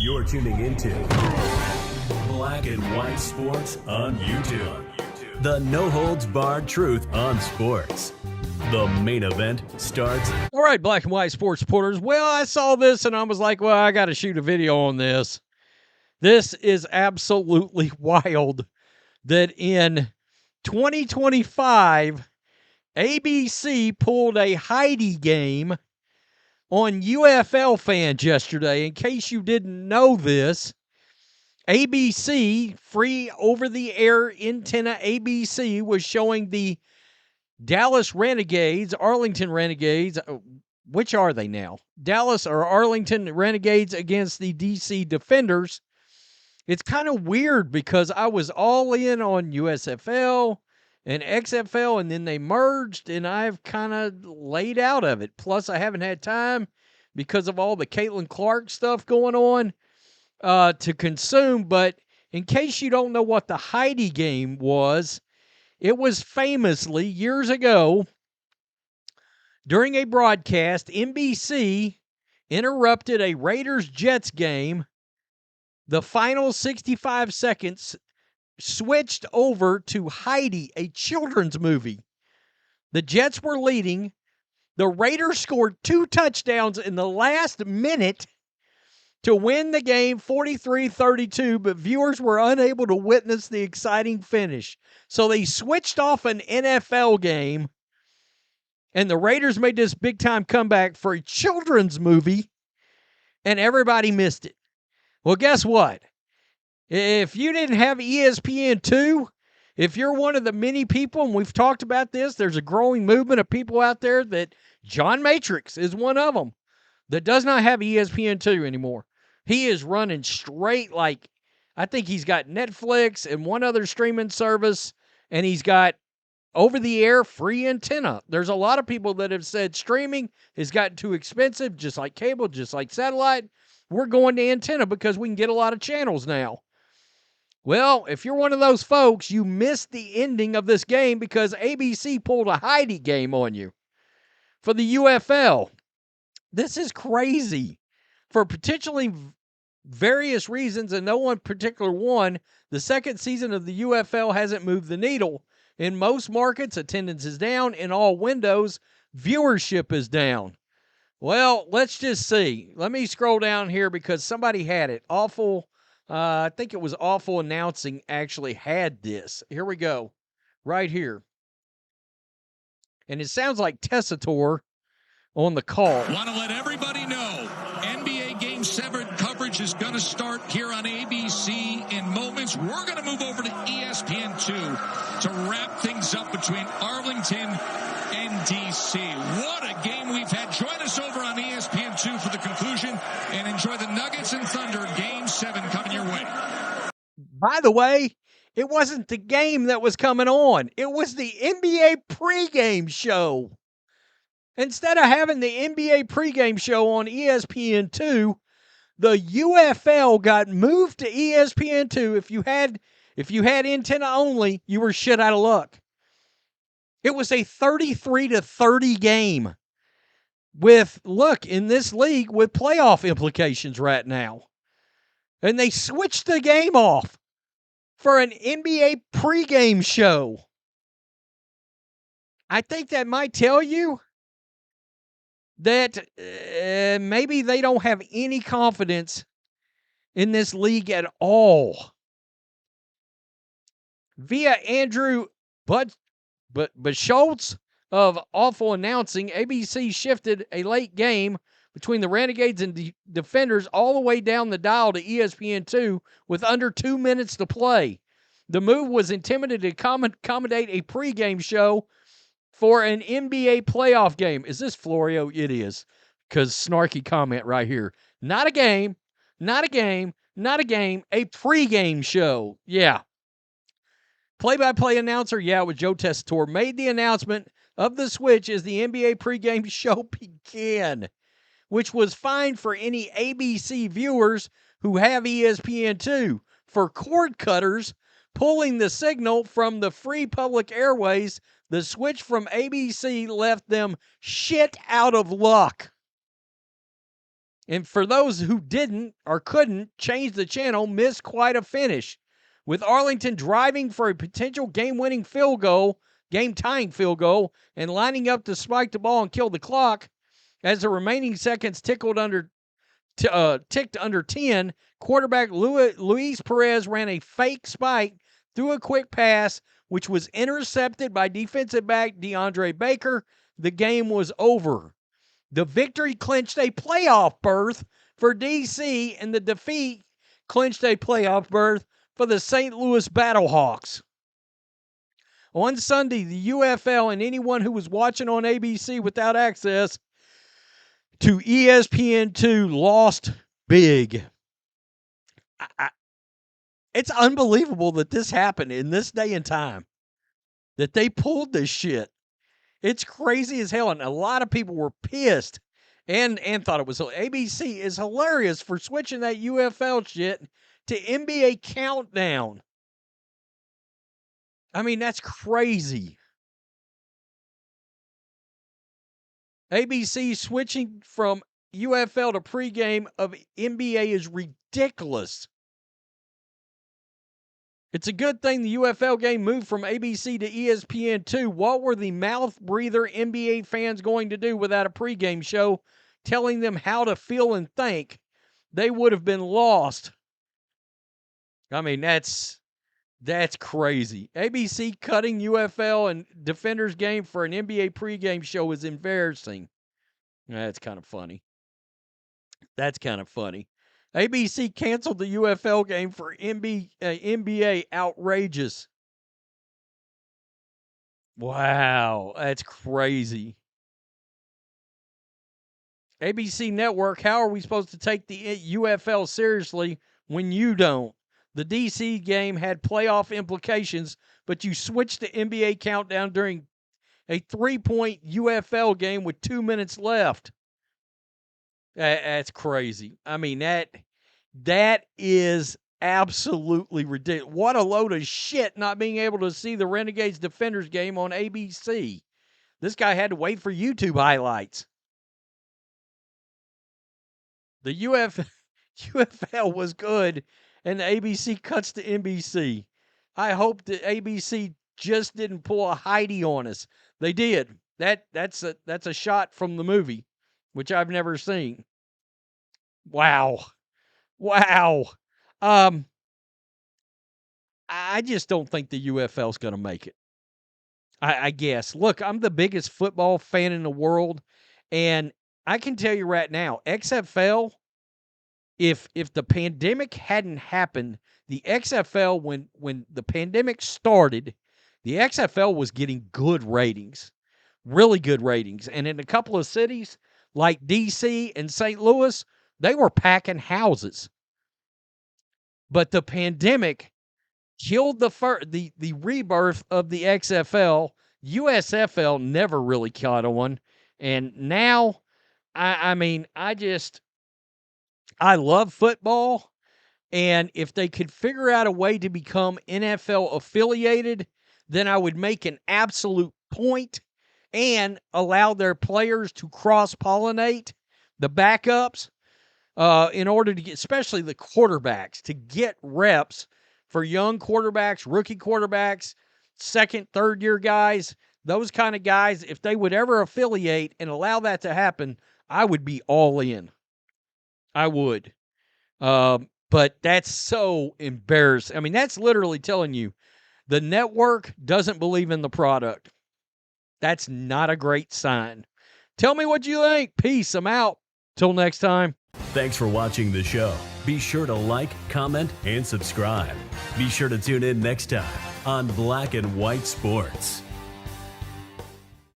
You're tuning into Black and White Sports on YouTube. The no-holds-barred truth on sports. The main event starts. All right, Black and White Sports supporters. Well, I saw this and I was like, well, I got to shoot a video on this. This is absolutely wild that in 2025, ABC pulled a Heidi Game on UFL fans yesterday. In case you didn't know this, ABC, free over-the-air antenna ABC, was showing the Dallas Renegades, Arlington Renegades. Which are they now? Dallas or Arlington Renegades against the DC Defenders. It's kind of weird because I was all in on USFL and XFL, and then they merged, and I've kind of laid out of it. Plus, I haven't had time because of all the Caitlin Clark stuff going on to consume. But in case you don't know what the Heidi Game was, it was famously, years ago, during a broadcast, NBC interrupted a Raiders-Jets game. The final 65 seconds switched over to Heidi, a children's movie. The Jets were leading. The Raiders scored 2 touchdowns in the last minute to win the game 43-32, but viewers were unable to witness the exciting finish. So they switched off an NFL game, and the Raiders made this big-time comeback for a children's movie, and everybody missed it. Well, guess what? If you didn't have ESPN2, if you're one of the many people, and we've talked about this, there's a growing movement of people out there that John Matrix is one of them that does not have ESPN2 anymore. He is running straight like, I think he's got Netflix and one other streaming service, and he's got over-the-air free antenna. There's a lot of people that have said streaming has gotten too expensive, just like cable, just like satellite. We're going to antenna because we can get a lot of channels now. Well, if you're one of those folks, you missed the ending of this game because ABC pulled a Heidi Game on you for the UFL. This is crazy. For potentially various reasons, and no one particular one, the second season of the UFL hasn't moved the needle. In most markets, attendance is down. In all windows, viewership is down. Well, let's just see. Let me scroll down here because somebody had it. I think it was Awful Announcing actually had this. Here we go. Right here. And it sounds like Tessitore on the call. Want to let everybody know, NBA Game 7 coverage is going to start here on ABC in moments. We're going to move over to ESPN2 to wrap things up between Arlington and DC. What a game we've had. Join us over on ESPN2 for the conclusion and enjoy the Nuggets and Thunder Game 7 coming your way. By the way, it wasn't the game that was coming on. It was the NBA pregame show. Instead of having the NBA pregame show on ESPN2, the UFL got moved to ESPN2. If you had antenna only, you were shit out of luck. It was a 33-30 game with, look, in this league with playoff implications right now. And they switched the game off for an NBA pregame show. I think that might tell you that maybe they don't have any confidence in this league at all. Via Andrew But Schultz of Awful Announcing, ABC shifted a late game between the Renegades and Defenders all the way down the dial to ESPN2 with under 2 minutes to play. The move was intended to accommodate a pregame show for an NBA playoff game. Is this Florio? It is. Because snarky comment right here. Not a game, not a game, not a game, a pregame show. Yeah. Play-by-play announcer, it was Joe Tessitore, made the announcement of the switch as the NBA pregame show began, which was fine for any ABC viewers who have ESPN2. For cord cutters pulling the signal from the free public airways, the switch from ABC left them shit out of luck. And for those who didn't or couldn't change the channel, missed quite a finish. With Arlington driving for a potential game-winning field goal, game-tying field goal, and lining up to spike the ball and kill the clock, as the remaining seconds ticked under 10, quarterback Luis Perez ran a fake spike through a quick pass, which was intercepted by defensive back DeAndre Baker. The game was over. The victory clinched a playoff berth for DC, and the defeat clinched a playoff berth for the St. Louis Battlehawks. On Sunday, the UFL and anyone who was watching on ABC without access to ESPN2 lost big. It's unbelievable that this happened in this day and time, that they pulled this shit. It's crazy as hell, and a lot of people were pissed and thought it was. ABC is hilarious for switching that UFL shit to NBA Countdown. I mean, that's crazy. ABC switching from UFL to pregame of NBA is ridiculous. It's a good thing the UFL game moved from ABC to ESPN2. What were the mouth breather NBA fans going to do without a pregame show telling them how to feel and think? They would have been lost. I mean, that's crazy. ABC cutting UFL and Defenders game for an NBA pregame show is embarrassing. That's kind of funny. ABC canceled the UFL game for NBA. Outrageous. Wow, that's crazy. ABC Network, how are we supposed to take the UFL seriously when you don't? The DC game had playoff implications, but you switched to NBA Countdown during a 3-point UFL game with 2 minutes left. That's crazy. I mean, that is absolutely ridiculous. What a load of shit not being able to see the Renegades Defenders game on ABC. This guy had to wait for YouTube highlights. The UFL was good, and the ABC cuts to NBC. I hope that ABC just didn't pull a Heidi on us. They did. That's a shot from the movie, which I've never seen. Wow. I just don't think the UFL's going to make it. I guess. Look, I'm the biggest football fan in the world, and I can tell you right now, XFL, if the pandemic hadn't happened, the XFL, when the pandemic started, the XFL was getting good ratings, really good ratings. And in a couple of cities like DC and St. Louis, they were packing houses. But the pandemic killed the rebirth of the XFL. USFL never really caught on. And now, I love football. And if they could figure out a way to become NFL affiliated, then I would make an absolute point and allow their players to cross-pollinate the backups in order to get, especially the quarterbacks, to get reps for young quarterbacks, rookie quarterbacks, second, third-year guys, those kind of guys. If they would ever affiliate and allow that to happen, I would be all in. I would. But that's so embarrassing. I mean, that's literally telling you the network doesn't believe in the product. That's not a great sign. Tell me what you think. Peace. I'm out. Till next time. Thanks for watching the show. Be sure to like, comment, and subscribe. Be sure to tune in next time on Black and White Sports.